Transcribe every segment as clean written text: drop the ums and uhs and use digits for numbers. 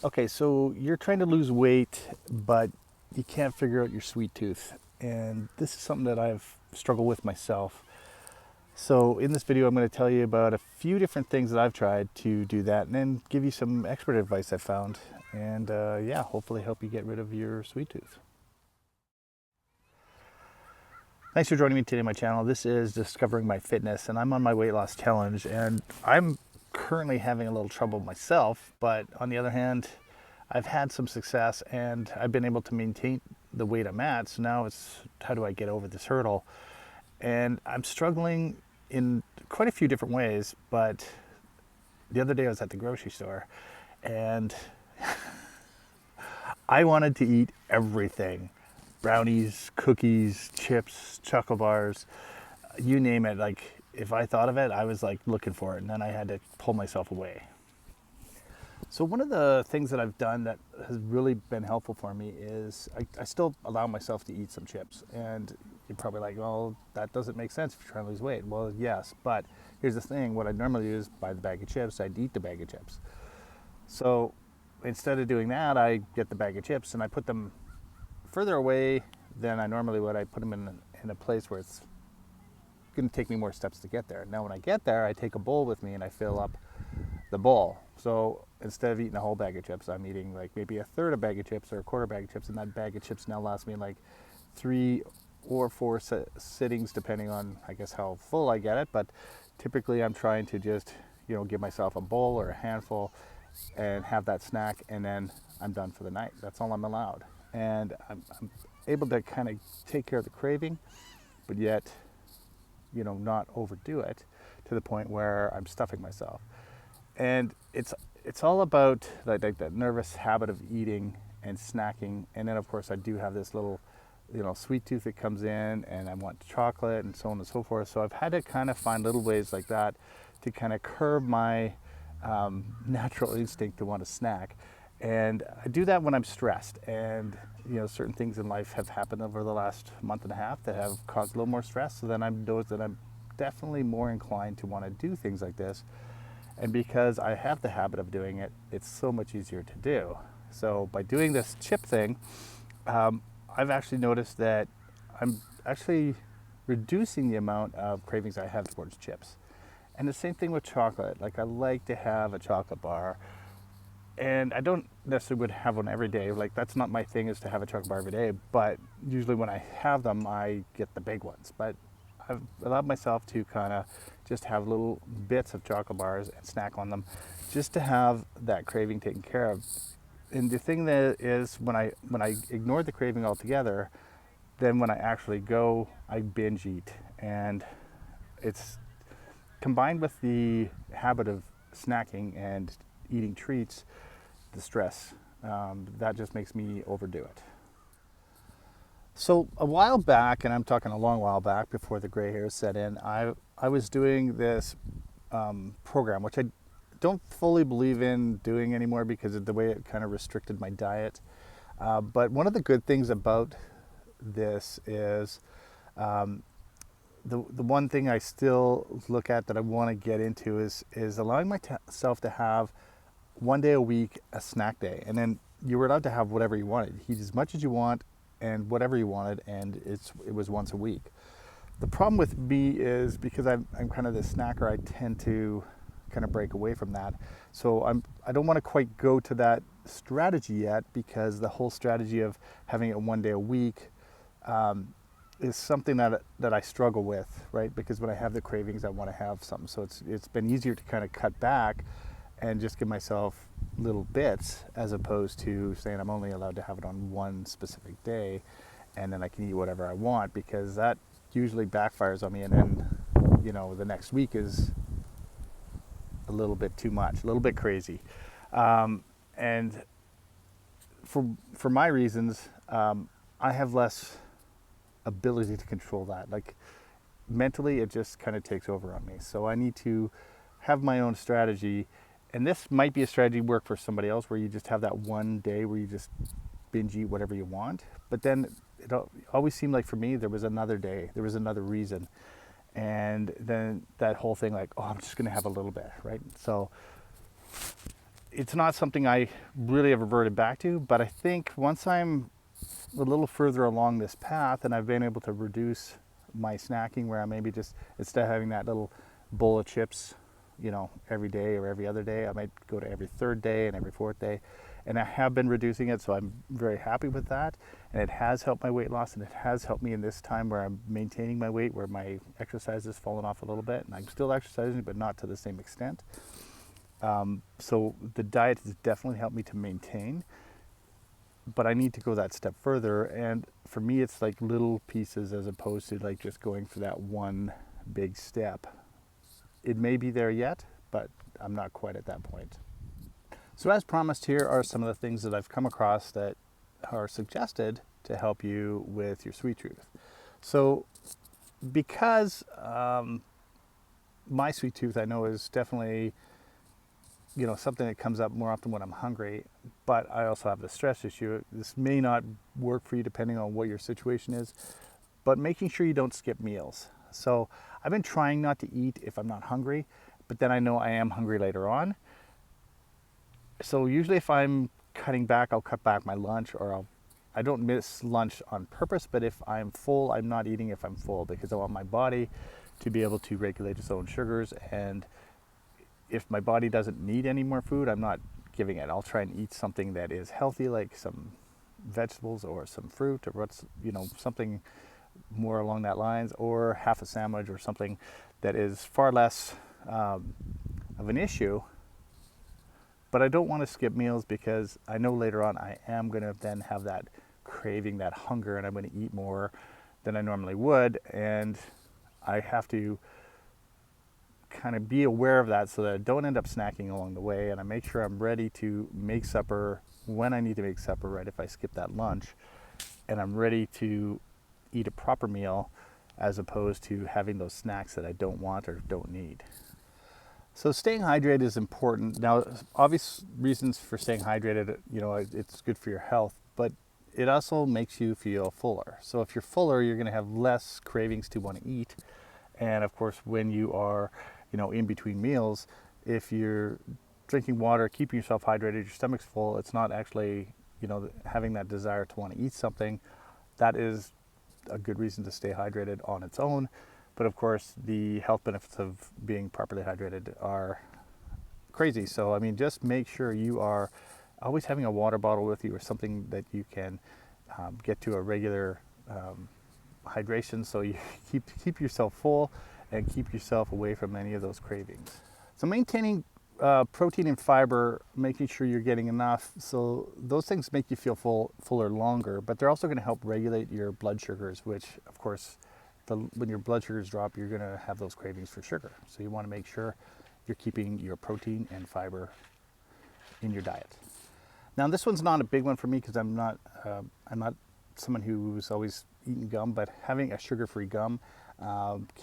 Okay, so you're trying to lose weight, but you can't figure out your sweet tooth. And this is something that I've struggled with myself. So in this video, I'm going to tell you about a few different things that I've tried to do that and then give you some expert advice I found. And yeah, hopefully help you get rid of your sweet tooth. Thanks for joining me today on my channel. This is Discovering My Fitness, and I'm on my weight loss challenge. And I'm currently having a little trouble myself, but on the other hand, I've had some success and I've been able to maintain the weight I'm at. So now it's how do I get over this hurdle? And I'm struggling in quite a few different ways, but the other day I was at the grocery store and I wanted to eat everything. Brownies, cookies, chips, chocolate bars, you name it. Like if I thought of it, I was like looking for it, and then I had to pull myself away. So one of the things that I've done that has really been helpful for me is I still allow myself to eat some chips. And you're probably like, well, that doesn't make sense if you're trying to lose weight. Well, yes, but here's the thing. What I normally do is buy the bag of chips. I'd eat the bag of chips. So instead of doing that, I get the bag of chips and I put them further away than I normally would. I put them in a place where it's going to take me more steps to get there. Now when I get there, I take a bowl with me and I fill up the bowl. So instead of eating a whole bag of chips, I'm eating like maybe a third a bag of chips or a quarter bag of chips, and that bag of chips now lasts me like 3 or 4 sittings, depending on, I guess, how full I get it. But typically I'm trying to just, give myself a bowl or a handful and have that snack, and then I'm done for the night. That's all I'm allowed. And I'm able to kind of take care of the craving, but yet, not overdo it to the point where I'm stuffing myself. And it's all about like that nervous habit of eating and snacking. And then of course I do have this little, sweet tooth that comes in, and I want chocolate and so on and so forth. So I've had to kind of find little ways like that to kind of curb my natural instinct to want to snack. And I do that when I'm stressed. And certain things in life have happened over the last month and a half that have caused a little more stress. So then I'm definitely more inclined to want to do things like this. And because I have the habit of doing it, it's so much easier to do. So by doing this chip thing, I've actually noticed that I'm actually reducing the amount of cravings I have towards chips. And the same thing with chocolate. Like I like to have a chocolate bar, and I don't necessarily would have one every day. Like that's not my thing, is to have a chocolate bar every day. But usually when I have them, I get the big ones. But I've allowed myself to kind of just have little bits of chocolate bars and snack on them, just to have that craving taken care of. And the thing that is, when I ignore the craving altogether, then when I actually go, I binge eat. And it's combined with the habit of snacking and eating treats, the stress, that just makes me overdo it. So a while back, and I'm talking a long while back before the gray hairs set in, I was doing this program, which I don't fully believe in doing anymore because of the way it kind of restricted my diet. But one of the good things about this is the one thing I still look at that I want to get into is allowing myself to have one day a week a snack day, and then you were allowed to have whatever you wanted. Eat as much as you want and whatever you wanted, and it was once a week. The problem with me is because I'm kind of the snacker, I tend to kind of break away from that. So I don't want to quite go to that strategy yet, because the whole strategy of having it one day a week is something that I struggle with, right? Because when I have the cravings, I want to have something. So it's been easier to kind of cut back and just give myself little bits, as opposed to saying I'm only allowed to have it on one specific day, and then I can eat whatever I want, because that usually backfires on me, and then the next week is a little bit too much, a little bit crazy. And for my reasons, I have less ability to control that. Like mentally, it just kind of takes over on me. So I need to have my own strategy. And this might be a strategy work for somebody else, where you just have that one day where you just binge eat whatever you want. But then it always seemed like for me, there was another day, there was another reason. And then that whole thing, like, oh, I'm just going to have a little bit, right? So it's not something I really have reverted back to, but I think once I'm a little further along this path and I've been able to reduce my snacking, where I maybe just, instead of having that little bowl of chips, every day or every other day, I might go to every third day and every fourth day. And I have been reducing it, so I'm very happy with that. And it has helped my weight loss, and it has helped me in this time where I'm maintaining my weight, where my exercise has fallen off a little bit. And I'm still exercising, but not to the same extent. So the diet has definitely helped me to maintain, but I need to go that step further. And for me, it's like little pieces as opposed to like just going for that one big step. It may be there yet, but I'm not quite at that point. So as promised, here are some of the things that I've come across that are suggested to help you with your sweet tooth. So because my sweet tooth, I know, is definitely something that comes up more often when I'm hungry, but I also have the stress issue. This may not work for you depending on what your situation is, but making sure you don't skip meals. So I've been trying not to eat if I'm not hungry, but then I know I am hungry later on. So usually if I'm cutting back, I'll cut back my lunch, or I don't miss lunch on purpose, but if I'm full, I'm not eating if I'm full, because I want my body to be able to regulate its own sugars. And if my body doesn't need any more food, I'm not giving it. I'll try and eat something that is healthy, like some vegetables or some fruit, or something more along that lines, or half a sandwich or something that is far less of an issue. But I don't want to skip meals, because I know later on I am going to then have that craving, that hunger, and I'm going to eat more than I normally would. And I have to kind of be aware of that so that I don't end up snacking along the way, and I make sure I'm ready to make supper when I need to make supper, right, if I skip that lunch, and I'm ready to eat a proper meal as opposed to having those snacks that I don't want or don't need. So staying hydrated is important. Now, obvious reasons for staying hydrated, it's good for your health, but it also makes you feel fuller. So if you're fuller, you're going to have less cravings to want to eat. And of course, when you are, in between meals, if you're drinking water, keeping yourself hydrated, your stomach's full, it's not actually, having that desire to want to eat something. That is a good reason to stay hydrated on its own. But of course, the health benefits of being properly hydrated are crazy. So, just make sure you are always having a water bottle with you, or something that you can get to a regular hydration, so you keep yourself full and keep yourself away from any of those cravings. So maintaining protein and fiber, making sure you're getting enough, so those things make you feel fuller longer, but they're also going to help regulate your blood sugars, which of course, when your blood sugars drop, you're going to have those cravings for sugar. So you want to make sure you're keeping your protein and fiber in your diet. Now, this one's not a big one for me, because I'm not someone who's always eaten gum, but having a sugar-free gum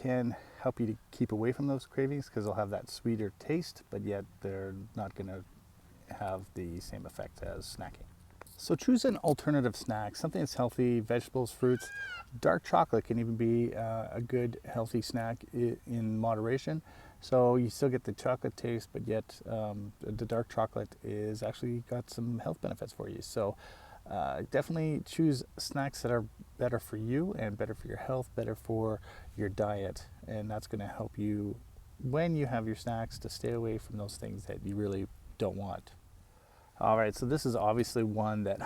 can help you to keep away from those cravings, because they'll have that sweeter taste, but yet they're not going to have the same effect as snacking. So choose an alternative snack, something that's healthy, vegetables, fruits. Dark chocolate can even be a good healthy snack in moderation. So you still get the chocolate taste, but yet the dark chocolate is actually got some health benefits for you. So definitely choose snacks that are better for you and better for your health, better for your diet. And that's going to help you, when you have your snacks, to stay away from those things that you really don't want. All right, so this is obviously one that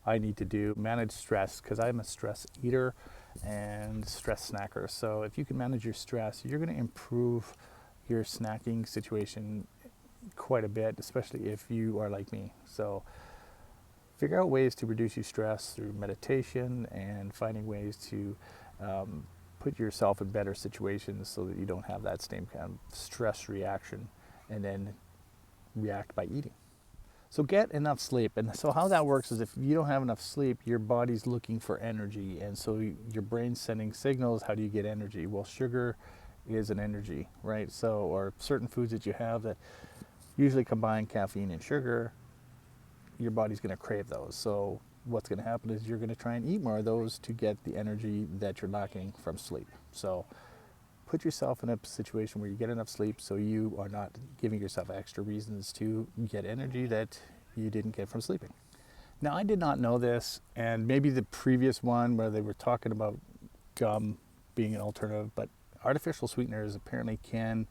I need to do, manage stress, because I'm a stress eater and stress snacker. So if you can manage your stress, you're going to improve your snacking situation quite a bit, especially if you are like me. So figure out ways to reduce your stress through meditation and finding ways to put yourself in better situations so that you don't have that same kind of stress reaction and then react by eating. So get enough sleep. And so how that works is, if you don't have enough sleep, your body's looking for energy. And so your brain's sending signals. How do you get energy? Well, sugar is an energy, right? So, or certain foods that you have that usually combine caffeine and sugar, your body's going to crave those. So what's going to happen is you're going to try and eat more of those to get the energy that you're lacking from sleep. So put yourself in a situation where you get enough sleep so you are not giving yourself extra reasons to get energy that you didn't get from sleeping. Now, I did not know this, and maybe the previous one where they were talking about gum being an alternative, but artificial sweeteners apparently can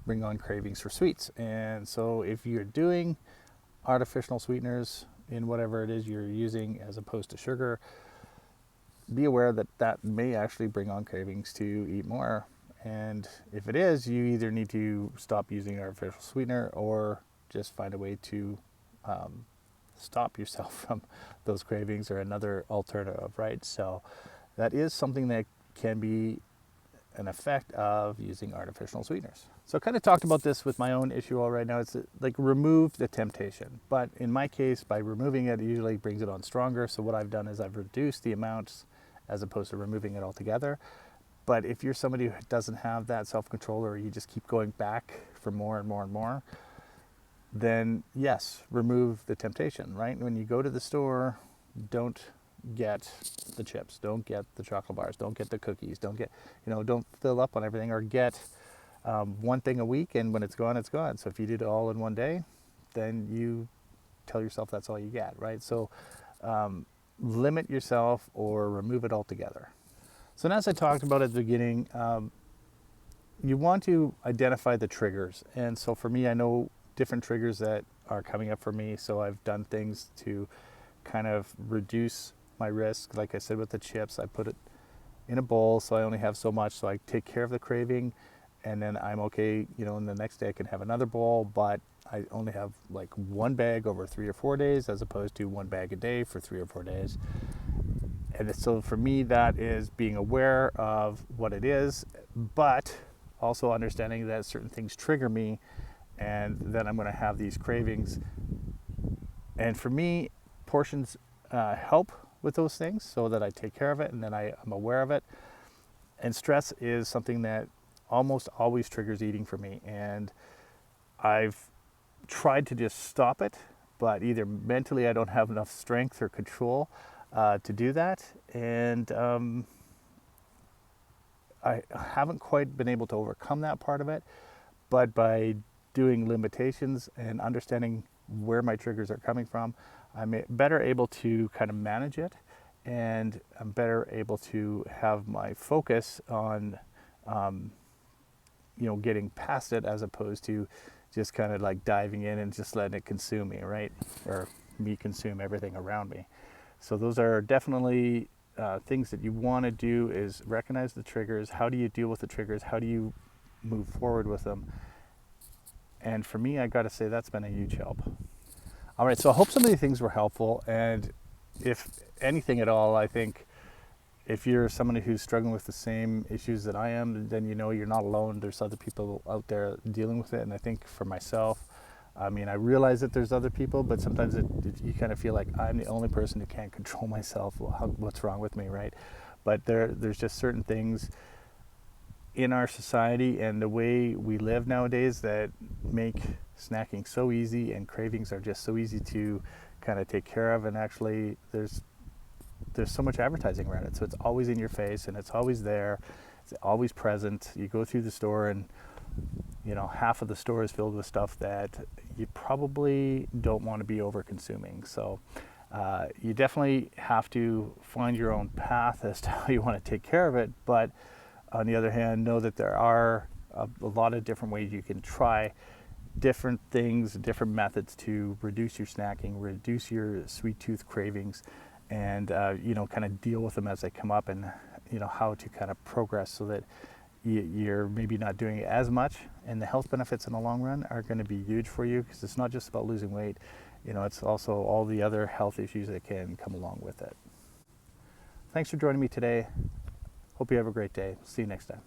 bring on cravings for sweets. And so if you're doing artificial sweeteners in whatever it is you're using as opposed to sugar, be aware that that may actually bring on cravings to eat more. And if it is, you either need to stop using artificial sweetener or just find a way to stop yourself from those cravings, or another alternative, right? So that is something that can be an effect of using artificial sweeteners. So I kind of talked about this with my own issue all right now. It's like remove the temptation. But in my case, by removing it, it usually brings it on stronger. So what I've done is I've reduced the amounts as opposed to removing it altogether. But if you're somebody who doesn't have that self-control, or you just keep going back for more and more and more, then yes, remove the temptation, right? When you go to the store, don't get the chips, don't get the chocolate bars, don't get the cookies, don't fill up on everything, or get one thing a week, and when it's gone, it's gone. So if you did it all in one day, then you tell yourself that's all you get, right? So limit yourself or remove it altogether. So as I talked about at the beginning, you want to identify the triggers. And so for me, I know different triggers that are coming up for me. So I've done things to kind of reduce my risk. Like I said with the chips, I put it in a bowl so I only have so much, so I take care of the craving, and then I'm okay, and the next day I can have another bowl, but I only have like one bag over 3 or 4 days as opposed to one bag a day for 3 or 4 days. And so for me, that is being aware of what it is, but also understanding that certain things trigger me, and then I'm going to have these cravings. And for me, portions help with those things, so that I take care of it and then I'm aware of it. And stress is something that almost always triggers eating for me. And I've tried to just stop it, but either mentally I don't have enough strength or control to do that. And I haven't quite been able to overcome that part of it. But by doing limitations and understanding where my triggers are coming from, I'm better able to kind of manage it, and I'm better able to have my focus on, getting past it, as opposed to just kind of like diving in and just letting it consume me, right? Or me consume everything around me. So those are definitely things that you want to do, is recognize the triggers. How do you deal with the triggers? How do you move forward with them? And for me, I got to say that's been a huge help. All right, so I hope some of these things were helpful. And if anything at all, I think if you're somebody who's struggling with the same issues that I am, then you're not alone. There's other people out there dealing with it. And I think for myself, I realize that there's other people, but sometimes you kind of feel like I'm the only person who can't control myself. Well, what's wrong with me, right? But there's just certain things in our society and the way we live nowadays that make snacking so easy, and cravings are just so easy to kind of take care of. And actually there's so much advertising around it, so it's always in your face and it's always there, it's always present. You go through the store and half of the store is filled with stuff that you probably don't want to be over consuming. So you definitely have to find your own path as to how you want to take care of it. But on the other hand, know that there are a lot of different ways you can try different things, different methods to reduce your snacking, reduce your sweet tooth cravings, and kind of deal with them as they come up, and how to kind of progress so that you're maybe not doing it as much. And the health benefits in the long run are going to be huge for you, because it's not just about losing weight. It's also all the other health issues that can come along with it. Thanks for joining me today. Hope you have a great day. See you next time.